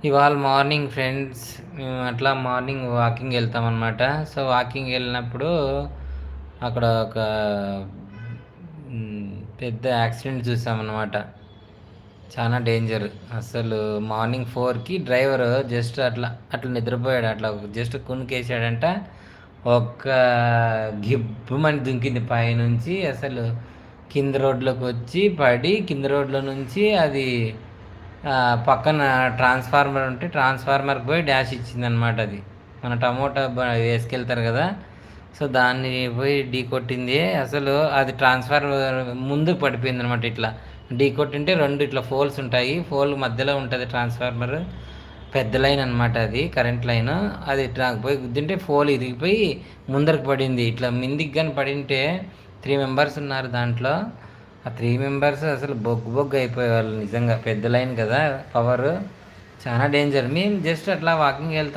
ఇవాళ morning friends మేము అట్లా మార్నింగ్ వాకింగ్ వెళ్తామన్నమాట. సో వాకింగ్ వెళ్ళినప్పుడు అక్కడ ఒక పెద్ద యాక్సిడెంట్ చూసామన్నమాట. చాలా డేంజర్. అసలు మార్నింగ్ 4కి డ్రైవర్ జస్ట్ అట్లా అట్లా నిద్రపోయాడు. అట్లా జస్ట్ కునుకేసాడంట. ఒక్క గిబ్బమని దుంకింది పైనుంచి. అసలు కింద రోడ్లోకి వచ్చి పడి కింద రోడ్లో నుంచి అది పక్కన ట్రాన్స్ఫార్మర్ ఉంటే ట్రాన్స్ఫార్మర్కి పోయి డాష్ ఇచ్చిందనమాట. అది మన టమోటా వేసుకెళ్తారు కదా, సో దాన్ని పోయి ఢీ కొట్టింది. అసలు అది ట్రాన్స్ఫార్మర్ ముందుకు పడిపోయింది అనమాట. ఇట్లా ఢీ కొట్టింటే రెండు ఇట్లా ఫోల్స్ ఉంటాయి, ఫోల్ మధ్యలో ఉంటుంది ట్రాన్స్ఫార్మర్. పెద్ద లైన్ అనమాట, అది కరెంట్ లైన్. అది ఇట్లా పోయి గుద్దింటే ఫోల్ ఇరిగిపోయి ముందరికి పడింది. ఇట్లా మిందికి కానీ పడింటే 3 మెంబర్స్ ఉన్నారు దాంట్లో. ఆ 3 మెంబర్స్ అసలు బొగ్గు బొగ్గు అయిపోయేవాళ్ళు. నిజంగా పెద్ద లైన్ కదా, పవర్ చాలా డేంజర్. మేము జస్ట్ అట్లా వాకింగ్ వెళ్తాం.